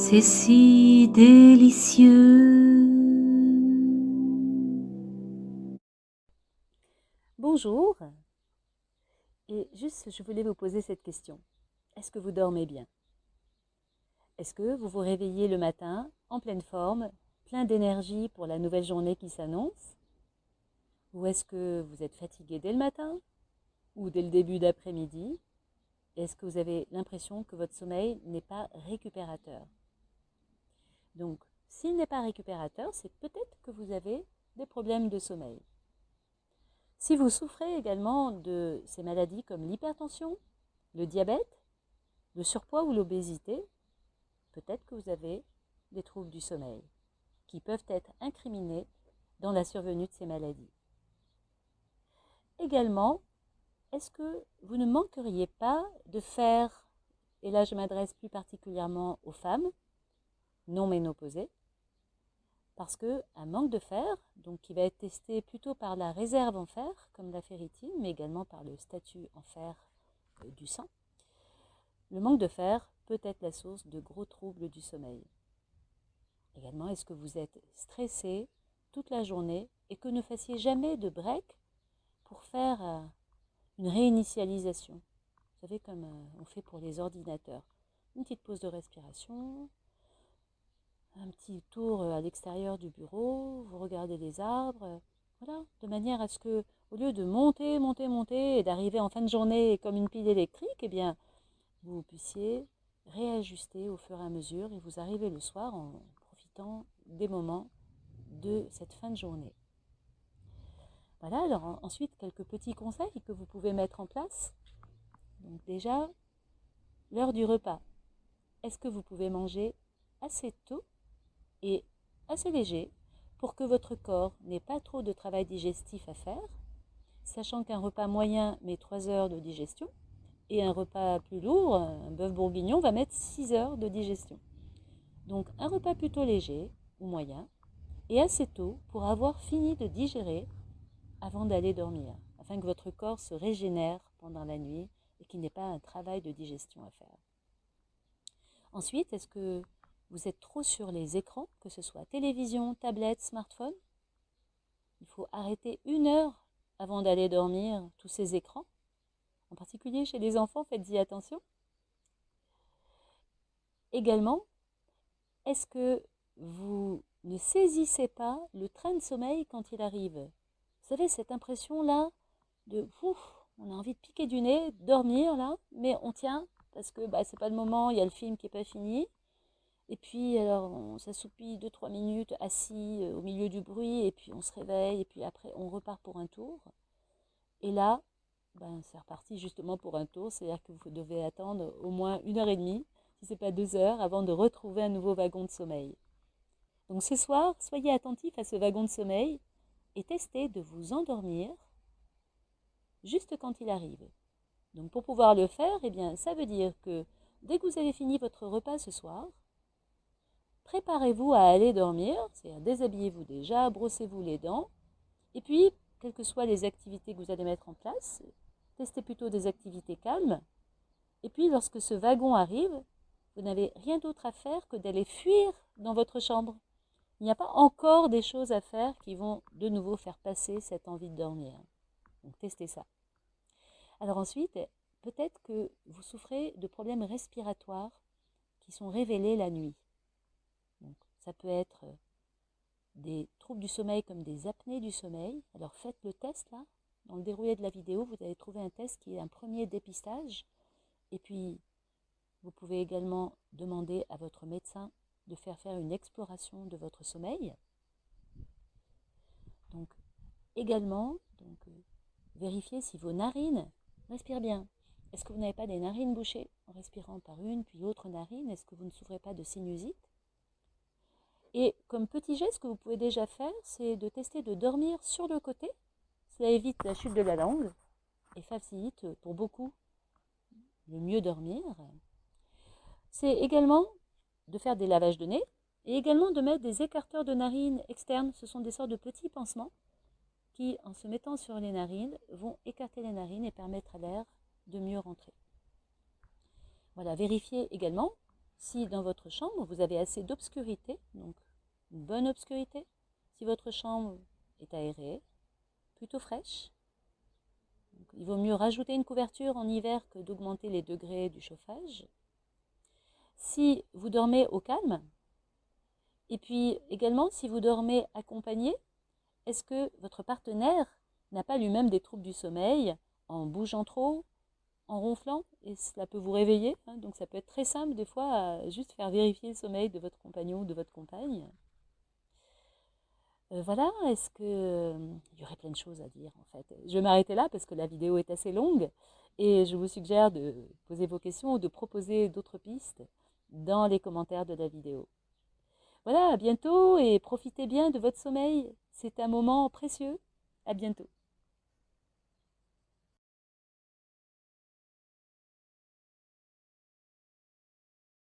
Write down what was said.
c'est si délicieux. Bonjour, et juste je voulais vous poser cette question. Est-ce que vous dormez bien? Est-ce que vous vous réveillez le matin en pleine forme, plein d'énergie pour la nouvelle journée qui s'annonce? Ou est-ce que vous êtes fatigué dès le matin ou dès le début d'après-midi? Est-ce que vous avez l'impression que votre sommeil n'est pas récupérateur? Donc, s'il n'est pas récupérateur, c'est peut-être que vous avez des problèmes de sommeil. Si vous souffrez également de ces maladies comme l'hypertension, le diabète, le surpoids ou l'obésité, peut-être que vous avez des troubles du sommeil qui peuvent être incriminés dans la survenue de ces maladies. Également, est-ce que vous ne manqueriez pas de fer, et là je m'adresse plus particulièrement aux femmes non ménopausées, parce qu'un manque de fer, donc qui va être testé plutôt par la réserve en fer, comme la ferritine, mais également par le statut en fer du sang, le manque de fer peut être la source de gros troubles du sommeil. Également, est-ce que vous êtes stressé toute la journée et que ne fassiez jamais de break pour faire une réinitialisation? Vous savez, comme on fait pour les ordinateurs. Une petite pause de respiration, un petit tour à l'extérieur du bureau, vous regardez les arbres, voilà, de manière à ce que, au lieu de monter, monter, monter et d'arriver en fin de journée comme une pile électrique, eh bien, vous puissiez réajuster au fur et à mesure et vous arrivez le soir en profitant des moments de cette fin de journée. Voilà, alors ensuite quelques petits conseils que vous pouvez mettre en place. Donc déjà, l'heure du repas. Est-ce que vous pouvez manger assez tôt et assez léger pour que votre corps n'ait pas trop de travail digestif à faire, sachant qu'un repas moyen met 3 heures de digestion et un repas plus lourd, un bœuf bourguignon, va mettre 6 heures de digestion. Donc un repas plutôt léger ou moyen et assez tôt pour avoir fini de digérer avant d'aller dormir, afin que votre corps se régénère pendant la nuit et qu'il n'ait pas un travail de digestion à faire. Ensuite, est-ce que vous êtes trop sur les écrans, que ce soit télévision, tablette, smartphone? Il faut arrêter 1 heure avant d'aller dormir tous ces écrans. En particulier chez les enfants, faites-y attention. Également, est-ce que vous ne saisissez pas le train de sommeil quand il arrive? Vous savez, cette impression-là de on a envie de piquer du nez, dormir là, mais on tient parce que c'est pas le moment, il y a le film qui n'est pas fini. Et puis alors on s'assoupit 2-3 minutes assis au milieu du bruit et puis on se réveille et puis après on repart pour un tour. Et là, c'est reparti justement pour un tour, c'est-à-dire que vous devez attendre au moins 1 heure et demie, si ce n'est pas 2 heures, avant de retrouver un nouveau wagon de sommeil. Donc ce soir, soyez attentifs à ce wagon de sommeil et testez de vous endormir juste quand il arrive. Donc pour pouvoir le faire, eh bien, ça veut dire que dès que vous avez fini votre repas ce soir, préparez-vous à aller dormir, c'est-à-dire déshabillez-vous déjà, brossez-vous les dents, et puis, quelles que soient les activités que vous allez mettre en place, testez plutôt des activités calmes, et puis lorsque ce wagon arrive, vous n'avez rien d'autre à faire que d'aller fuir dans votre chambre. Il n'y a pas encore des choses à faire qui vont de nouveau faire passer cette envie de dormir. Donc testez ça. Alors ensuite, peut-être que vous souffrez de problèmes respiratoires qui sont révélés la nuit. Donc, ça peut être des troubles du sommeil comme des apnées du sommeil. Alors faites le test là. Dans le déroulé de la vidéo, vous allez trouver un test qui est un premier dépistage. Et puis, vous pouvez également demander à votre médecin de faire une exploration de votre sommeil. Donc, également, vérifiez si vos narines respirent bien. Est-ce que vous n'avez pas des narines bouchées en respirant par une puis l'autre narine? Est-ce que vous ne souffrez pas de sinusite? Et comme petit geste que vous pouvez déjà faire, c'est de tester de dormir sur le côté. Cela évite la chute de la langue et facilite pour beaucoup le mieux dormir. C'est également de faire des lavages de nez et également de mettre des écarteurs de narines externes. Ce sont des sortes de petits pansements qui, en se mettant sur les narines, vont écarter les narines et permettre à l'air de mieux rentrer. Voilà, vérifiez également si dans votre chambre, vous avez assez d'obscurité, donc une bonne obscurité, si votre chambre est aérée, plutôt fraîche. Donc, il vaut mieux rajouter une couverture en hiver que d'augmenter les degrés du chauffage. Si vous dormez au calme, et puis également si vous dormez accompagné, est-ce que votre partenaire n'a pas lui-même des troubles du sommeil en bougeant trop, en ronflant, et cela peut vous réveiller, hein, donc ça peut être très simple des fois à juste faire vérifier le sommeil de votre compagnon ou de votre compagne. Voilà, est-ce que il y aurait plein de choses à dire en fait. Je vais m'arrêter là parce que la vidéo est assez longue et je vous suggère de poser vos questions ou de proposer d'autres pistes dans les commentaires de la vidéo. Voilà, à bientôt et profitez bien de votre sommeil. C'est un moment précieux. À bientôt.